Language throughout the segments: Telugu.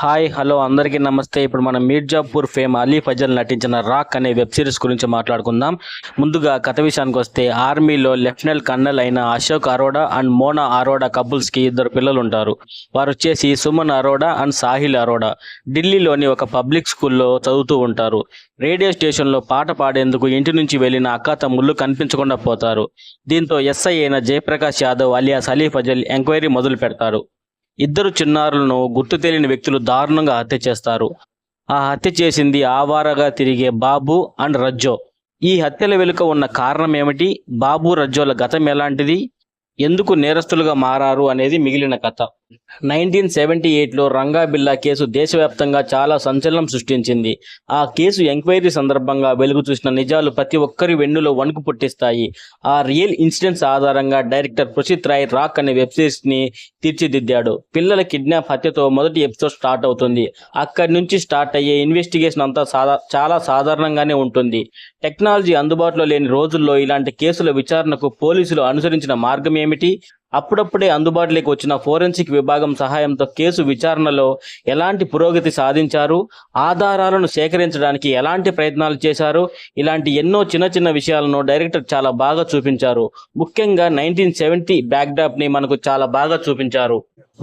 హాయ్ హలో అందరికీ నమస్తే. ఇప్పుడు మనం మీర్జాపూర్ ఫేమ్ అలీ ఫజల్ నటించిన రాక్ అనే వెబ్ సిరీస్ గురించి మాట్లాడుకుందాం. ముందుగా కథ విషయానికి వస్తే, ఆర్మీలో లెఫ్టినెంట్ కర్నల్ అయిన అశోక్ అరోడా అండ్ మోనా అరోడా కపుల్స్కి ఇద్దరు పిల్లలు ఉంటారు. వారు వచ్చేసి సుమన్ అరోడా అండ్ సాహిల్ అరోడా. ఢిల్లీలోని ఒక పబ్లిక్ స్కూల్లో చదువుతూ ఉంటారు. రేడియో స్టేషన్లో పాట పాడేందుకు ఇంటి నుంచి వెళ్లిన అక్క తమ్ముళ్ళు కనిపించకుండా పోతారు. దీంతో ఎస్ఐ అయిన జయప్రకాష్ యాదవ్ అలియాస్ అలీ ఫజల్ ఎంక్వైరీ మొదలు పెడతారు. ఇద్దరు చిన్నారులను గుర్తు తెలియని వ్యక్తులు దారుణంగా హత్య చేస్తారు. ఆ హత్య చేసింది ఆవారగా తిరిగే బాబు అండ్ రజ్జో. ఈ హత్యల వెనుక ఉన్న కారణం ఏమిటి, బాబు రజ్జోల గతం ఎలాంటిది, ఎందుకు నేరస్తులుగా మారారు అనేది మిగిలిన కథ. 1978లో రంగా బిల్లా కేసు దేశవ్యాప్తంగా చాలా సంచలనం సృష్టించింది. ఆ కేసు ఎంక్వైరీ సందర్భంగా వెలుగు చూసిన నిజాలు ప్రతి ఒక్కరి వెన్నులో వణుకు పుట్టిస్తాయి. ఆ రియల్ ఇన్సిడెంట్స్ ఆధారంగా డైరెక్టర్ పృథ్వీ రాయ్ రాక్ అనే వెబ్ సిరీస్ ని తీర్చిదిద్దాడు. పిల్లల కిడ్నాప్ హత్యతో మొదటి ఎపిసోడ్ స్టార్ట్ అవుతుంది. అక్కడి నుంచి స్టార్ట్ అయ్యే ఇన్వెస్టిగేషన్ అంతా చాలా సాధారణంగానే ఉంటుంది. టెక్నాలజీ అందుబాటులో లేని రోజుల్లో ఇలాంటి కేసుల విచారణకు పోలీసులు అనుసరించిన మార్గం ఏమిటి, అప్పుడప్పుడే అందుబాటులోకి వచ్చిన ఫోరెన్సిక్ విభాగం సహాయంతో కేసు విచారణలో ఎలాంటి పురోగతి సాధించారు, ఆధారాలను సేకరించడానికి ఎలాంటి ప్రయత్నాలు చేశారు, ఇలాంటి ఎన్నో చిన్న చిన్న విషయాలను డైరెక్టర్ చాలా బాగా చూపించారు. ముఖ్యంగా 1970 బ్యాక్డ్రాప్ ని మనకు చాలా బాగా చూపించారు.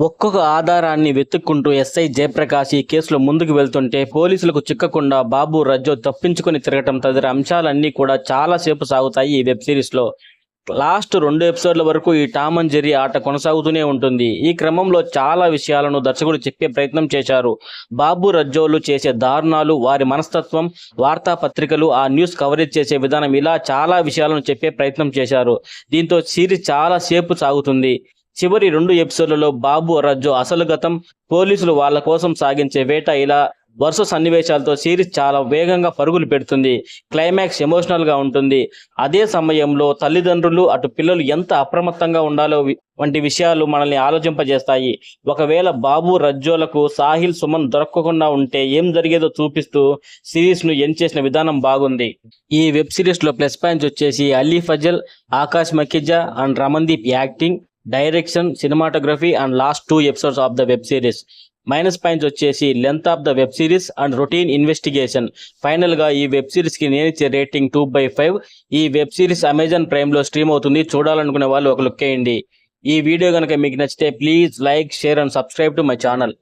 ఒక్కొక్క ఆధారాన్ని వెతుక్కుంటూ ఎస్ఐ జయప్రకాష్ ఈ కేసులో ముందుకు వెళ్తుంటే, పోలీసులకు చిక్కకుండా బాబు రజ్జో తప్పించుకొని తిరగటం తదితర అంశాలన్నీ కూడా చాలా సేపు సాగుతాయి ఈ వెబ్ సిరీస్లో. లాస్ట్ 2 ఎపిసోడ్ల వరకు ఈ టామ్ అండ్ జెర్రీ ఆట కొనసాగుతూనే ఉంటుంది. ఈ క్రమంలో చాలా విషయాలను దర్శకుడు చెప్పే ప్రయత్నం చేశారు. బాబు రజ్జోలు చేసే దారుణాలు, వారి మనస్తత్వం, వార్తాపత్రికలు ఆ న్యూస్ కవరేజ్ చేసే విధానం, ఇలా చాలా విషయాలను చెప్పే ప్రయత్నం చేశారు. దీంతో సిరీస్ చాలా సేపు సాగుతుంది. చివరి 2 ఎపిసోడ్లలో బాబు రజ్జో అసలు గతం, పోలీసులు వాళ్ళ కోసం సాగించే వేట, ఇలా వరుస సన్నివేశాలతో సిరీస్ చాలా వేగంగా పరుగులు పెడుతుంది. క్లైమాక్స్ ఎమోషనల్ గా ఉంటుంది. అదే సమయంలో తల్లిదండ్రులు అటు పిల్లలు ఎంత అప్రమత్తంగా ఉండాలో వంటి విషయాలు మనల్ని ఆలోచింపజేస్తాయి. ఒకవేళ బాబు రజ్జోలకు సాహిల్ సుమన్ దొరకకుండా ఉంటే ఏం జరిగేదో చూపిస్తూ సిరీస్ ను ఎండ్ చేసిన విధానం బాగుంది. ఈ వెబ్ సిరీస్ లో ప్లస్ పాయింట్స్ వచ్చేసి Ali Fazal, Aakash Makhija and Ramandeep acting, direction, cinematography and last 2 episodes of the web series. Minus points వచ్చేసి length of the web series and routine investigation. Final గా ఈ వెబ్ సిరీస్ కి నేను ఇచ్చే రేటింగ్ 2/5. ఈ వెబ్ సిరీస్ అమెజాన్ ప్రైమ్ లో స్ట్రీమ్ అవుతుంది. చూడాలనుకునే వాళ్ళు ఒక లుక్ వేయండి. ఈ వీడియో కనుక మీకు నచ్చితే please like, share and subscribe to my channel.